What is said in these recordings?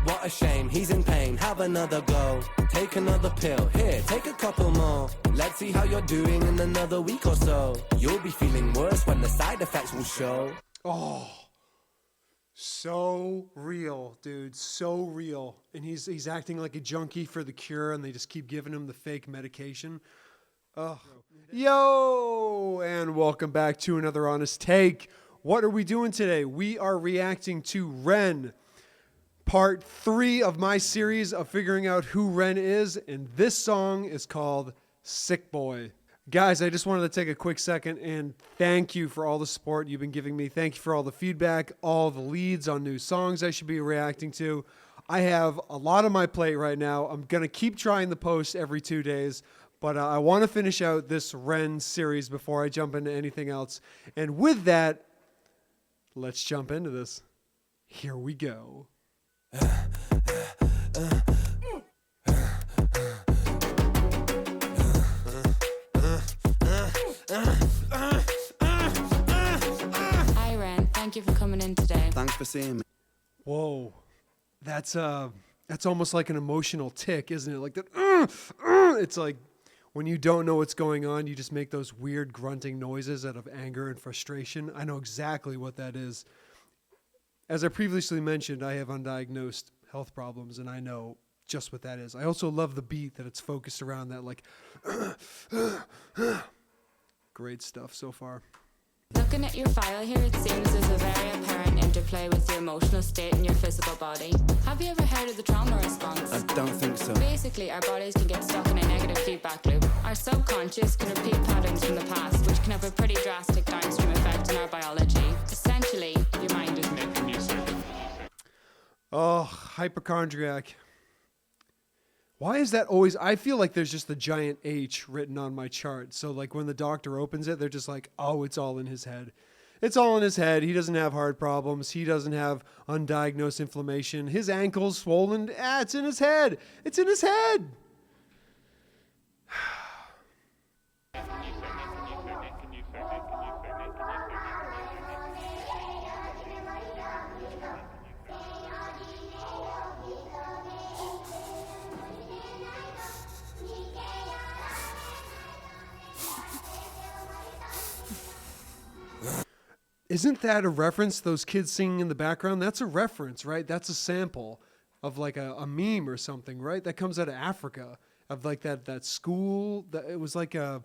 what a shame, he's in pain. Have another go, take another pill. Here, take a couple more. Let's see how you're doing in another week or so. You'll be feeling worse when the side effects will show. Oh, so real, dude. So real. And he's acting like a junkie for the cure, and they just keep giving him the fake medication. Oh. Yo, and welcome back to another Honest Take. What are we doing today? We are reacting to Ren, part 3 of my series of figuring out who Ren is, and this song is called Sick Boy. Guys, I just wanted to take a quick second and thank you for all the support you've been giving me. Thank you for all the feedback, all the leads on new songs I should be reacting to. I have a lot on my plate right now. I'm going to keep trying the post every 2 days, but I want to finish out this Ren series before I jump into anything else. And with that, let's jump into this. Here we go. Hi Ren, thank you for coming in today. Thanks for seeing me. Whoa, that's almost like an emotional tick, isn't it? Like that. It's like when you don't know what's going on, you just make those weird grunting noises out of anger and frustration. I know exactly what that is. As I previously mentioned, I have undiagnosed health problems, and I know just what that is. I also love the beat that it's focused around, that like great stuff so far. Looking at your file here, it seems there's a very apparent interplay with your emotional state and your physical body. Have you ever heard of the trauma response? I don't think so. Basically, our bodies can get stuck in a negative feedback loop. Our subconscious can repeat patterns from the past, which can have a pretty drastic downstream effect on our biology. Essentially, your mind is making music. Oh, hypochondriac. Why is that always? I feel like there's just a giant H written on my chart. So like when the doctor opens it, they're just like, oh, it's all in his head. It's all in his head. He doesn't have heart problems. He doesn't have undiagnosed inflammation. His ankle's swollen. It's in his head. It's in his head. Isn't that a reference, those kids singing in the background? That's a reference, right? That's a sample of like a meme or something, right? That comes out of Africa, of like that school. It was like not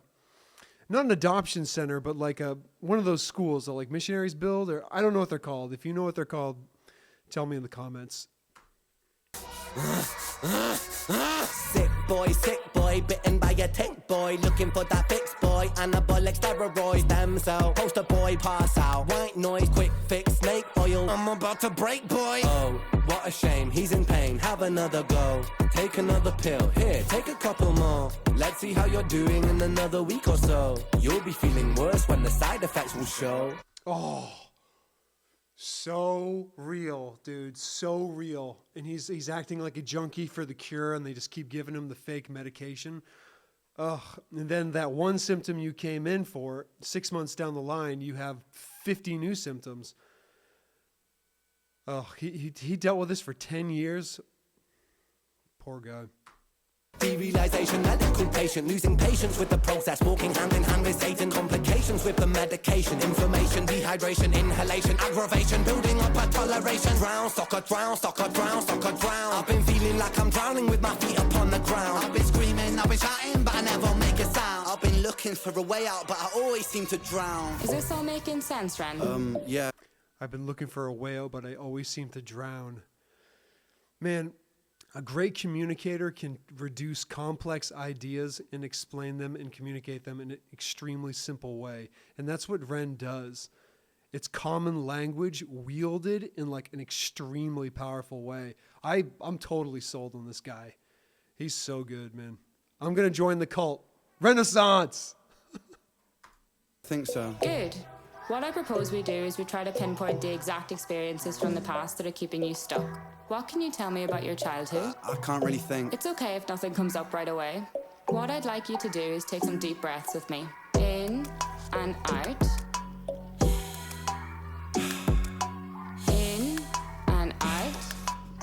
an adoption center, but like one of those schools that like missionaries build, or I don't know what they're called. If you know what they're called, tell me in the comments. Sick boy, bitten by a tick boy, looking for that fix boy, anabolic steroids, damn cell, poster boy, pass out, white noise, quick fix, snake oil, I'm about to break boy. Oh, what a shame, he's in pain, have another go, take another pill, here, take a couple more, let's see how you're doing in another week or so, you'll be feeling worse when the side effects will show. Oh, so real, dude. So real. And he's acting like a junkie for the cure, and they just keep giving him the fake medication. Ugh. And then that one symptom you came in for, 6 months down the line, you have 50 new symptoms. Ugh. He dealt with this for 10 years. Poor guy. Derealization, medical patient, losing patience with the process, walking hand in hand with Satan, complications with the medication, inflammation, dehydration, inhalation, aggravation, building up a toleration, drown, soccer, drown, soccer, drown, soccer, drown. I've been feeling like I'm drowning with my feet upon the ground. I've been screaming, I've been shouting, but I never make a sound. I've been looking for a way out, but I always seem to drown. Is this all making sense, Ren? Yeah. I've been looking for a way out, but I always seem to drown. Man, a great communicator can reduce complex ideas and explain them and communicate them in an extremely simple way. And that's what Ren does. It's common language wielded in like an extremely powerful way. I'm totally sold on this guy. He's so good, man. I'm going to join the cult. Renaissance! I think so. Good. What I propose we do is we try to pinpoint the exact experiences from the past that are keeping you stuck. What can you tell me about your childhood? I can't really think. It's okay if nothing comes up right away. What I'd like you to do is take some deep breaths with me. In and out. In and out.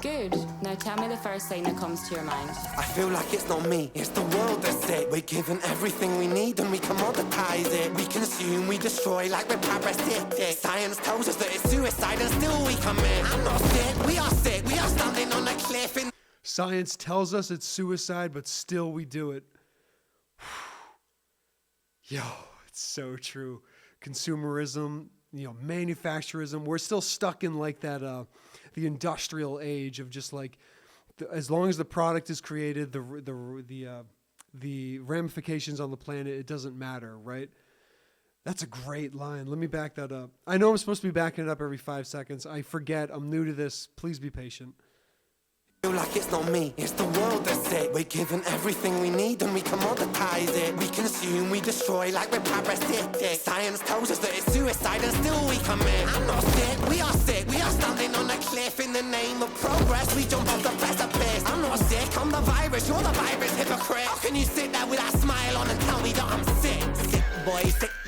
Good. Now tell me the first thing that comes to your mind. I feel like it's not me, it's the world that's sick. We're given everything we need and we commoditize it. We consume, we destroy like we're parasitic. Science tells us that it's suicide and still we commit. I'm not sick, we are standing on a cliff in. Science tells us it's suicide, but still we do it. Yo, it's so true. Consumerism, manufacturism. We're still stuck in like that, the industrial age of just like, as long as the product is created, the ramifications on the planet, it doesn't matter, right? That's a great line. Let me back that up. I know I'm supposed to be backing it up every 5 seconds. I forget. I'm new to this. Please be patient. Feel like it's not me, it's the world that's sick. We're given everything we need and we commoditize it. We consume, we destroy like we're parasitic. Science tells us that it's suicide and still we commit. I'm not sick, we are standing on a cliff in the name of progress. We jump off the precipice. I'm not sick, I'm the virus, you're the virus hypocrite. How can you sit there with that smile on and tell me that I'm sick? Sick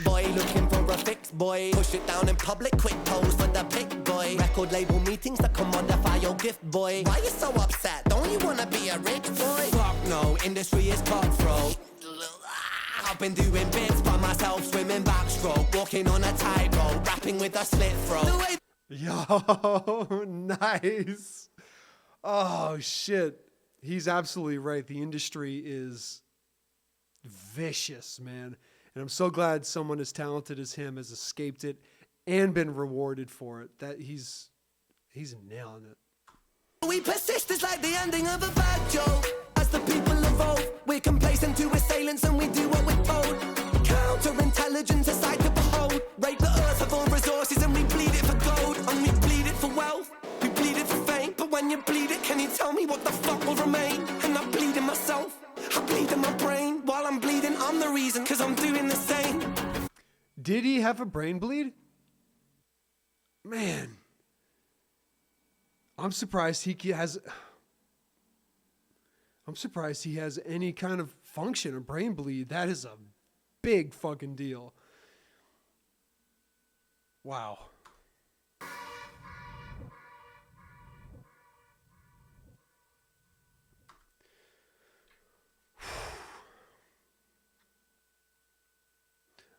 boy, looking for a fix, boy. Push it down in public, quick pose for the pic, boy. Record label meetings that commodify your gift, boy. Why you so upset? Don't you wanna be a rich boy? Fuck no, industry is cutthroat. I've been doing bits by myself, swimming backstroke, walking on a tightrope, rapping with a slit throat. Yo, nice. Oh, shit. He's absolutely right. The industry is vicious, man. And I'm so glad someone as talented as him has escaped it and been rewarded for it. That he's nailing it. We persist, it's like the ending of a bad joke. As the people evolve, we're complacent to assailants and we do what we're told. Counterintelligence, a sight to behold. Rape the earth of all resources and we bleed it for gold. And we bleed it for wealth, we bleed it for fame. But when you bleed it, can you tell me what the fuck will remain? And I bleed in myself, I bleed in my brain. While I'm bleeding, I'm the reason, cause I'm doing the same. Did he have a brain bleed? Man. I'm surprised he has any kind of function, a brain bleed. That is a big fucking deal. Wow.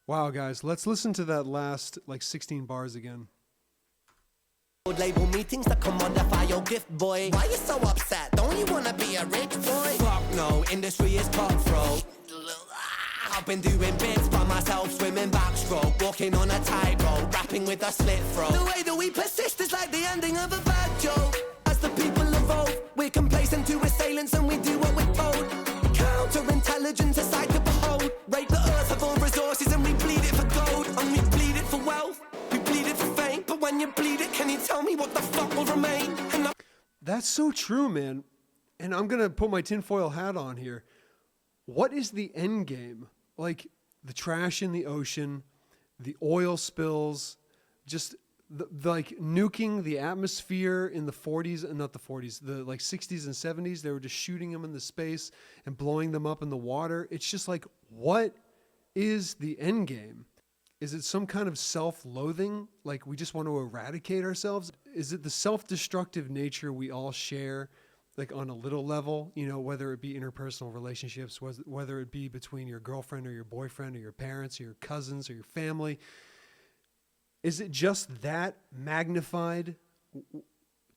Wow, guys, let's listen to that last 16 bars again. Label meetings that commodify your gift, boy. Why you so upset? Don't you wanna be a rich boy? Fuck no, industry is cutthroat. I've been doing bits by myself, swimming backstroke, walking on a tightrope, rapping with a slit throat. The way that we persist is like the ending of a bad joke. As the people evolve, we're complacent to assailants and we do what we're told. Counterintelligence, a sight to behold. Rape the earth of all resources and we bleed it for gold. And we bleed it for wealth, we bleed it for fame. But when you bleed it, can you tell me what the fuck will remain? That's so true, man. And I'm going to put my tinfoil hat on here. What is the end game? Like the trash in the ocean, the oil spills, just like nuking the atmosphere in the 40s, and not the 40s, the 60s and 70s. They were just shooting them into space and blowing them up in the water. It's just like, what is the end game? Is it some kind of self-loathing? Like we just want to eradicate ourselves? Is it the self-destructive nature we all share, like on a little level, whether it be interpersonal relationships, whether it be between your girlfriend or your boyfriend or your parents or your cousins or your family? Is it just that magnified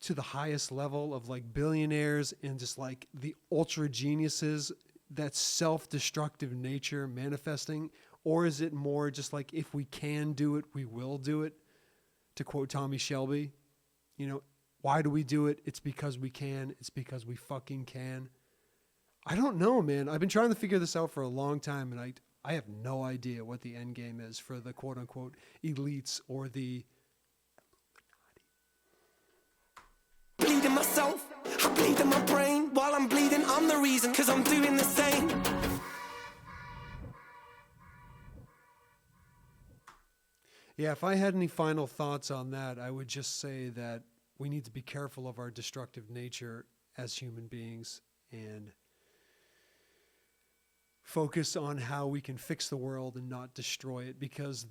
to the highest level of like billionaires and just like the ultra geniuses, that self-destructive nature manifesting? Or is it more just like, if we can do it, we will do it? To quote Tommy Shelby, why do we do it? It's because we can. It's because we fucking can. I don't know, man. I've been trying to figure this out for a long time, and I have no idea what the end game is for the quote unquote elites or the bleeding myself, I bleed in my brain. While I'm bleeding, I'm the reason, cause I'm doing the same. Yeah, if I had any final thoughts on that, I would just say that we need to be careful of our destructive nature as human beings and focus on how we can fix the world and not destroy it, because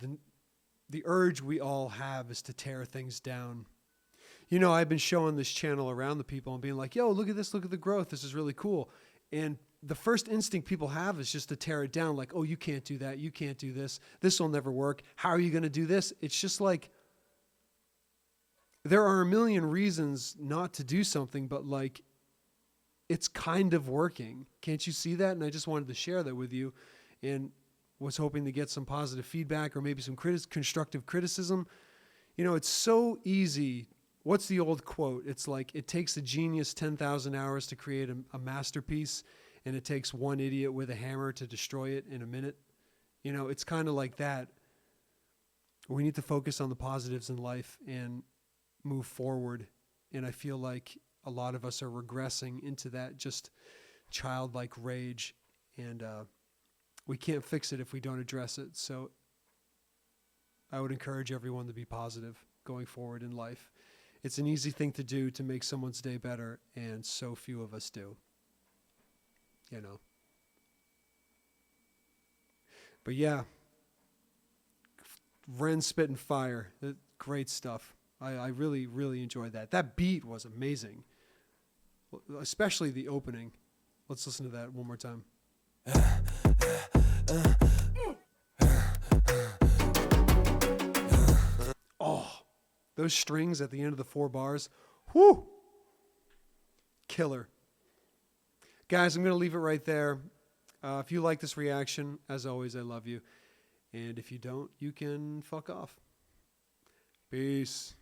the urge we all have is to tear things down. You know, I've been showing this channel around the people and being like, yo, look at this, look at the growth. This is really cool. And the first instinct people have is just to tear it down. Like, oh, you can't do that. You can't do this. This will never work. How are you going to do this? It's just like, there are a million reasons not to do something, but like, it's kind of working. Can't you see that? And I just wanted to share that with you and was hoping to get some positive feedback or maybe some constructive criticism. You know, it's so easy. What's the old quote? It's like, it takes a genius 10,000 hours to create a masterpiece, and it takes one idiot with a hammer to destroy it in a minute. You know, it's kind of like that. We need to focus on the positives in life and move forward. And I feel like a lot of us are regressing into that just childlike rage, and we can't fix it if we don't address it. So I would encourage everyone to be positive going forward in life. It's an easy thing to do to make someone's day better, and so few of us do. You know. But yeah, Ren spitting fire. Great stuff. I really, really enjoyed that. That beat was amazing, especially the opening. Let's listen to that one more time. Oh, those strings at the end of the 4 bars. Whoo! Killer. Guys, I'm going to leave it right there. If you like this reaction, as always, I love you. And if you don't, you can fuck off. Peace.